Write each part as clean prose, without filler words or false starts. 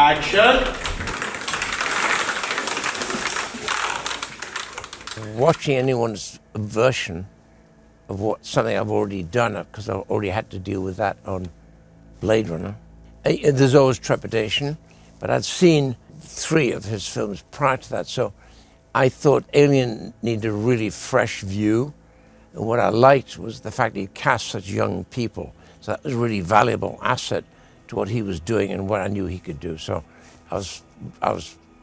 Action. Watching anyone's version of something I've already done, because I've already had to deal with that on Blade Runner, there's always trepidation, but I'd seen 3 of his films prior to that, so I thought Alien needed a really fresh view. And what I liked was the fact that he cast such young people, so that was a really valuable asset to what he was doing and what I knew he could do. So I was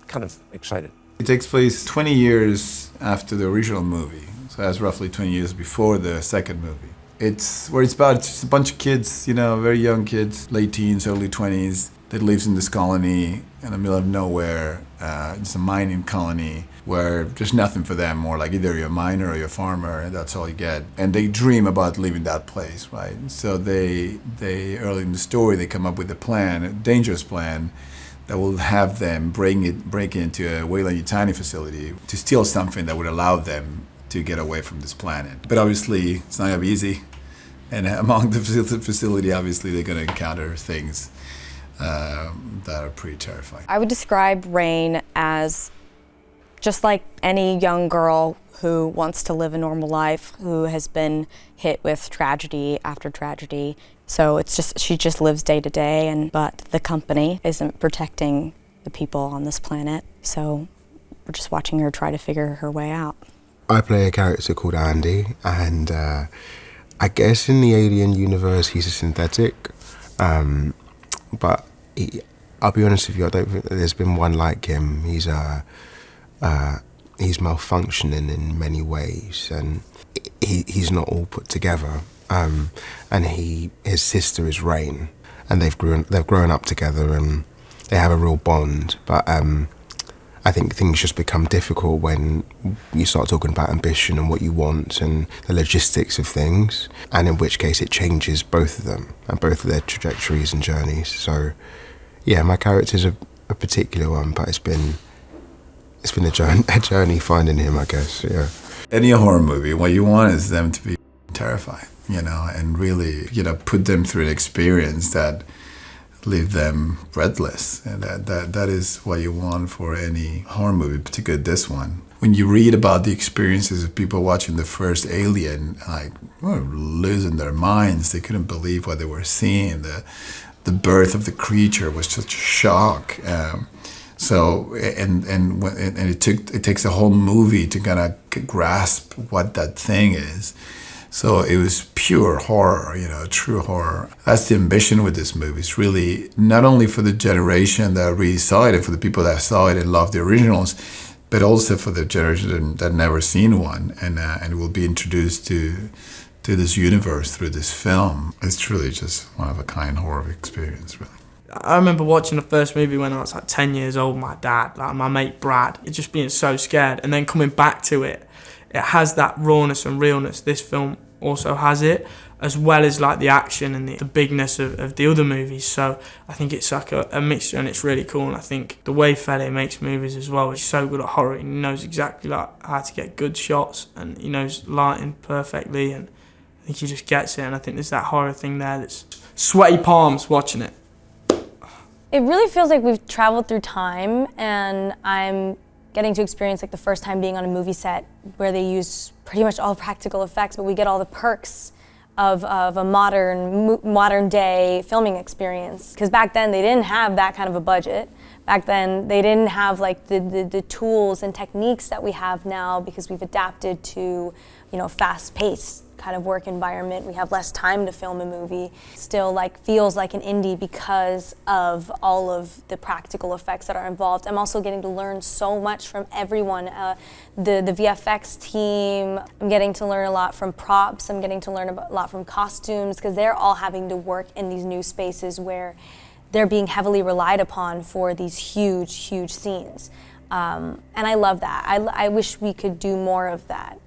kind of excited. It takes place 20 years after the original movie, so that's roughly 20 years before the second movie. It's about just a bunch of kids, very young kids, late teens, early 20s, that lives in this colony in the middle of nowhere. It's a mining colony where there's nothing for them, more like either you're a miner or you're a farmer, and that's all you get. And they dream about leaving that place, right? So they early in the story, they come up with a plan, a dangerous plan, that will have them break into a Weyland-Yutani facility to steal something that would allow them to get away from this planet. But obviously, it's not gonna be easy. And among the facility, obviously, they're gonna encounter things that are pretty terrifying. I would describe Rain as just like any young girl who wants to live a normal life, who has been hit with tragedy after tragedy. So she just lives day to day, but the company isn't protecting the people on this planet. So we're just watching her try to figure her way out. I play a character called Andy, and I guess in the Alien universe he's a synthetic, but I'll be honest with you, I don't think that there's been one like him. He's malfunctioning in many ways, and he's not all put together. And his sister is Rain, and they've grown up together, and they have a real bond. But I think things just become difficult when you start talking about ambition and what you want and the logistics of things, and in which case it changes both of them and both of their trajectories and journeys. So yeah, my character's a particular one, but it's been a journey finding him, I guess. Yeah. Any horror movie, what you want is them to be terrified, and really, put them through an experience that leave them breathless. And that is what you want for any horror movie, particularly this one. When you read about the experiences of people watching the first Alien, were losing their minds. They couldn't believe what they were seeing. The birth of the creature was such a shock. So it takes a whole movie to kind of grasp what that thing is. So it was pure horror, true horror. That's the ambition with this movie. It's really not only for the generation that really saw it, and for the people that saw it and loved the originals, but also for the generation that never seen one, and will be introduced to this universe through this film. It's truly just one of a kind horror experience, really. I remember watching the first movie when I was 10 years old, my dad, my mate Brad, just being so scared, and then coming back to it. It has that rawness and realness. This film also has it, as well as the action and the bigness of the other movies. So I think it's like a mixture, and it's really cool. And I think the way Fede makes movies as well, he's so good at horror. He knows exactly how to get good shots, and he knows lighting perfectly, and I think he just gets it. And I think there's that horror thing there that's sweaty palms watching it. It really feels like we've traveled through time, and I'm getting to experience the first time being on a movie set where they use pretty much all practical effects, but we get all the perks of a modern day filming experience. Because back then they didn't have that kind of a budget. Back then they didn't have the tools and techniques that we have now, because we've adapted to fast-paced kind of work environment. We have less time to film a movie. Still feels like an indie because of all of the practical effects that are involved. I'm also getting to learn so much from everyone. The VFX team, I'm getting to learn a lot from props. I'm getting to learn a lot from costumes, because they're all having to work in these new spaces where they're being heavily relied upon for these huge, huge scenes. And I love that. I wish we could do more of that.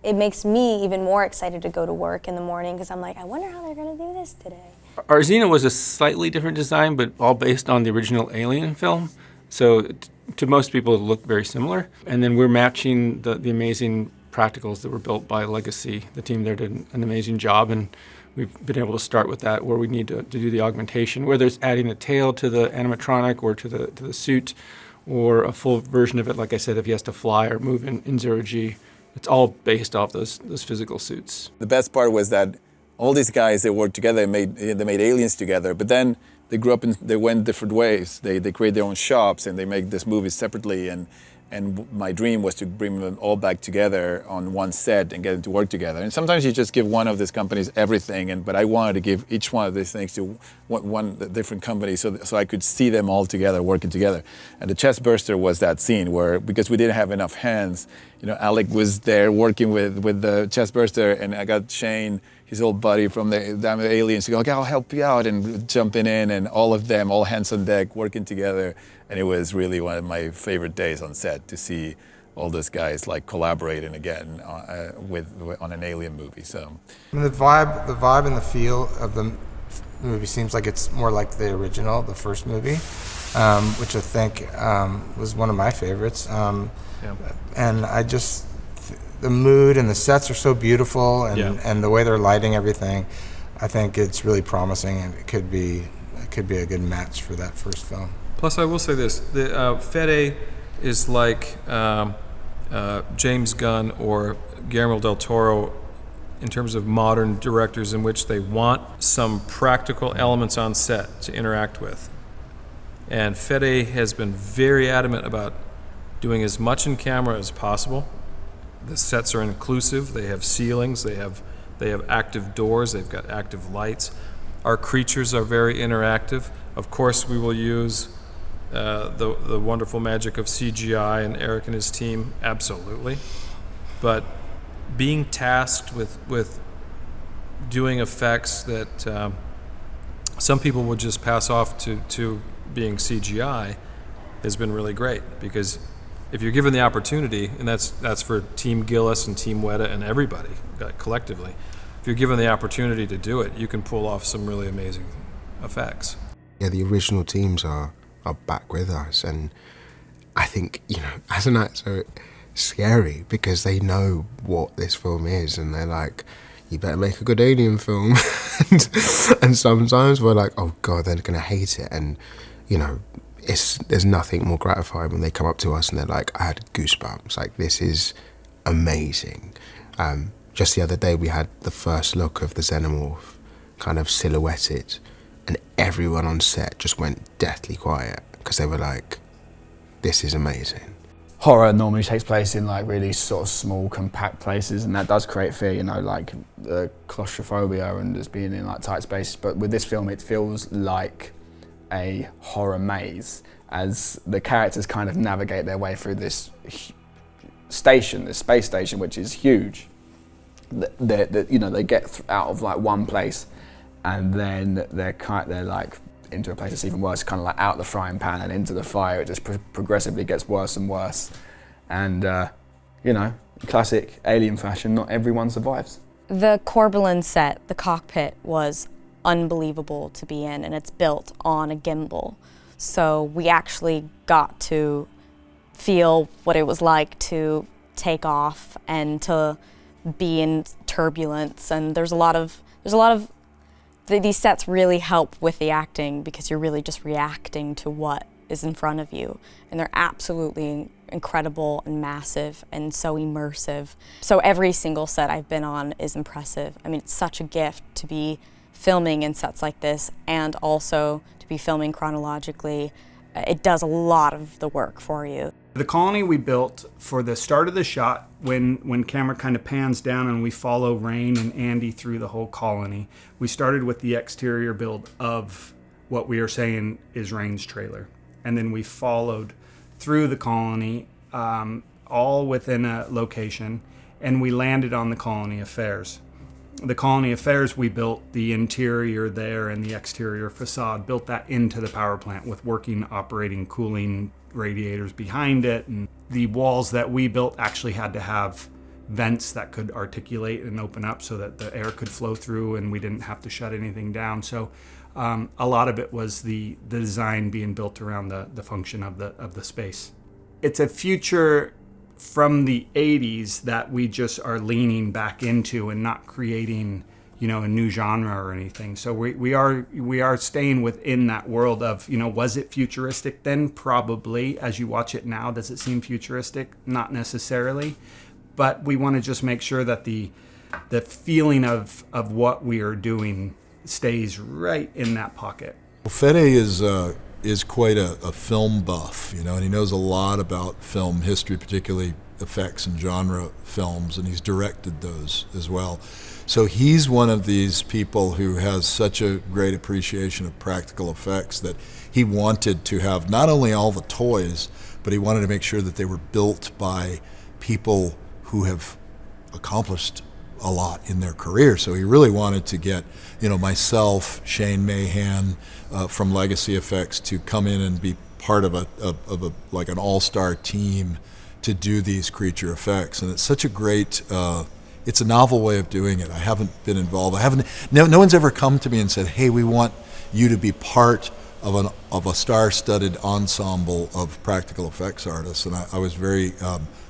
It makes me even more excited to go to work in the morning, because I'm I wonder how they're going to do this today. Our Xena was a slightly different design, but all based on the original Alien film. So to most people, it looked very similar. And then we're matching the amazing practicals that were built by Legacy. The team there did an amazing job, and we've been able to start with that where we need to do the augmentation, whether it's adding a tail to the animatronic or to the suit, or a full version of it, like I said, if he has to fly or move in zero-G. It's all based off those physical suits. The best part was that all these guys, they worked together, they made aliens together, but then they grew up and they went different ways. They create their own shops and they make this movie separately, and my dream was to bring them all back together on one set and get them to work together. And sometimes you just give one of these companies everything, but I wanted to give each one of these things to one different company so I could see them all together, working together. And the chest burster was that scene where, because we didn't have enough hands, Alec was there working with the chest burster, and I got Shane, his old buddy from the aliens, to go, okay, I'll help you out, and jumping in, and all of them, all hands on deck, working together. And it was really one of my favorite days on set to see all those guys like collaborating again on an alien movie. So the vibe and the feel of the movie seems like it's more like the original, the first movie, which I think was one of my favorites. And I just, the mood and the sets are so beautiful, and the way they're lighting everything, I think it's really promising, and it could be a good match for that first film. Plus, I will say this: the Fede is like James Gunn or Guillermo del Toro in terms of modern directors, in which they want some practical elements on set to interact with. And Fede has been very adamant about doing as much in camera as possible. The sets are inclusive. They have ceilings. They have active doors. They've got active lights. Our creatures are very interactive. Of course, we will use the wonderful magic of CGI and Eric and his team, absolutely. But being tasked with doing effects that some people would just pass off to being CGI has been really great, because if you're given the opportunity, and that's for Team Gillis and Team Weta and everybody collectively, if you're given the opportunity to do it, you can pull off some really amazing effects. Yeah, the original teams are back with us, and I think, as an actor, it's scary because they know what this film is, and they're like, you better make a good alien film. and sometimes we're like, oh God, they're gonna hate it, and there's nothing more gratifying when they come up to us and they're like, I had goosebumps, like, this is amazing. Just the other day we had the first look of the Xenomorph kind of silhouetted, and everyone on set just went deathly quiet because they were like, this is amazing. Horror normally takes place in like really sort of small, compact places, and that does create fear, like the claustrophobia and just being in like tight spaces. But with this film, it feels like a horror maze as the characters kind of navigate their way through this station, this space station, which is huge. They get out of like one place, and then they're like into a place that's even worse, kind of like out the frying pan and into the fire. It just progressively gets worse and worse. And, classic alien fashion, not everyone survives. The Corbelan set, the cockpit, was unbelievable to be in, and it's built on a gimbal. So we actually got to feel what it was like to take off and to be in turbulence. And there's a lot of these sets really help with the acting, because you're really just reacting to what is in front of you. And they're absolutely incredible and massive and so immersive. So every single set I've been on is impressive. I mean, it's such a gift to be filming in sets like this, and also to be filming chronologically. It does a lot of the work for you. The colony we built for the start of the shot, when camera kind of pans down and we follow Rain and Andy through the whole colony, we started with the exterior build of what we are saying is Rain's trailer. And then we followed through the colony, all within a location, and we landed on the colony affairs. The colony affairs, we built the interior there and the exterior facade, built that into the power plant with working, operating, cooling radiators behind it. And the walls that we built actually had to have vents that could articulate and open up so that the air could flow through and we didn't have to shut anything down. So a lot of it was the design being built around the function of the space. It's a future from the 80s that we just are leaning back into and not creating a new genre or anything. So we are staying within that world of, was it futuristic then? Probably. As you watch it now, does it seem futuristic? Not necessarily. But we want to just make sure that the feeling of what we are doing stays right in that pocket. Well, Fede is quite a film buff, and he knows a lot about film history, particularly effects and genre films, and he's directed those as well. So he's one of these people who has such a great appreciation of practical effects that he wanted to have not only all the toys, but he wanted to make sure that they were built by people who have accomplished a lot in their career. So he really wanted to get, myself, Shane Mahan from Legacy Effects to come in and be part of a like an all-star team to do these creature effects. And it's such a great, it's a novel way of doing it. I haven't been involved. No one's ever come to me and said, hey, we want you to be part of a star-studded ensemble of practical effects artists. And I was very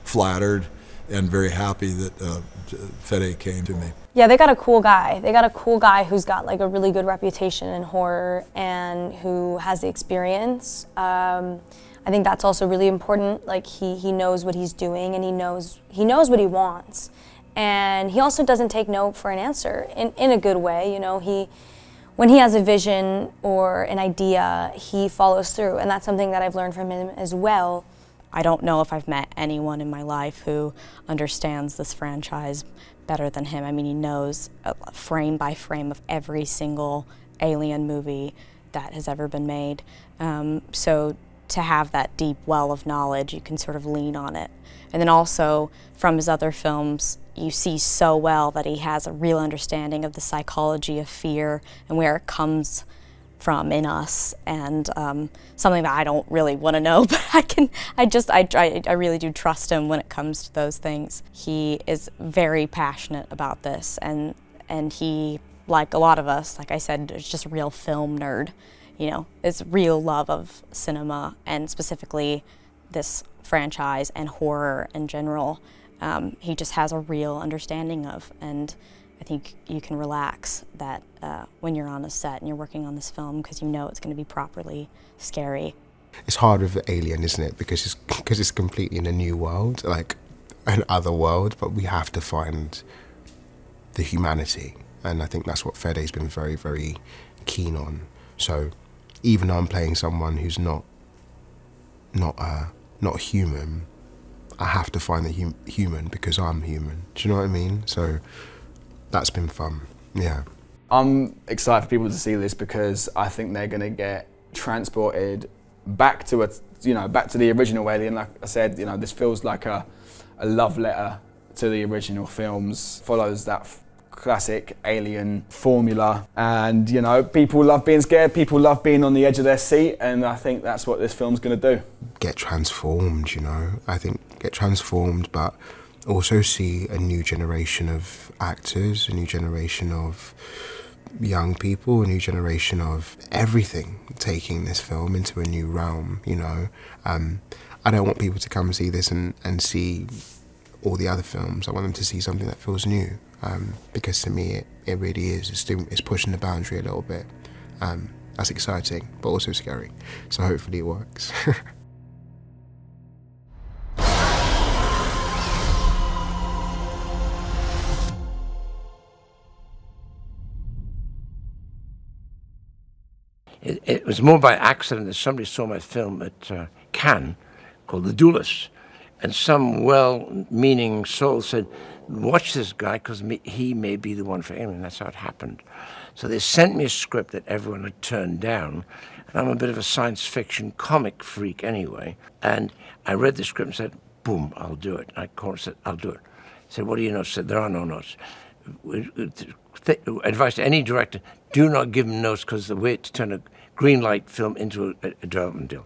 flattered and very happy that Fede came to me. Yeah, they got a cool guy. They got a cool guy who's got like a really good reputation in horror and who has the experience. I think that's also really important. Like he knows what he's doing and he knows what he wants. And he also doesn't take no for an answer in a good way. When he has a vision or an idea, he follows through. And that's something that I've learned from him as well. I don't know if I've met anyone in my life who understands this franchise better than him. I mean, he knows frame by frame of every single Alien movie that has ever been made. So to have that deep well of knowledge, you can sort of lean on it. And then also from his other films, you see so well that he has a real understanding of the psychology of fear and where it comes from in us, and something that I don't really want to know, but I really do trust him when it comes to those things. He is very passionate about this, and he, like a lot of us, like I said, is just a real film nerd. It's real love of cinema, and specifically this franchise and horror in general. He just has a real understanding of, and I think you can relax that when you're on a set and you're working on this film, because it's going to be properly scary. It's hard with Alien, isn't it? Because it's completely in a new world, like an other world, but we have to find the humanity. And I think that's what Fede's been very, very keen on. So even though I'm playing someone who's not human, I have to find the human because I'm human. Do you know what I mean? So that's been fun, yeah. I'm excited for people to see this because I think they're going to get transported back to the original Alien. Like I said, this feels like a love letter to the original films. Follows that classic Alien formula, and people love being scared. People love being on the edge of their seat, and I think that's what this film's going to do. Get transformed, I think get transformed, but also see a new generation of actors, a new generation of young people, a new generation of everything taking this film into a new realm, I don't want people to come see this and see all the other films. I want them to see something that feels new, because to me it really is. It's pushing the boundary a little bit. That's exciting, but also scary. So hopefully it works. It was more by accident that somebody saw my film at Cannes called The Duelist, and some well-meaning soul said, watch this guy because he may be the one for Alien. That's how it happened. So they sent me a script that everyone had turned down, and I'm a bit of a science fiction comic freak anyway, and I read the script and said, boom, I'll do it. I called and said, I'll do it. I said, what do you know? I said, there are no notes. Advice to any director, do not give them notes because the way to turn a green light film into a development deal.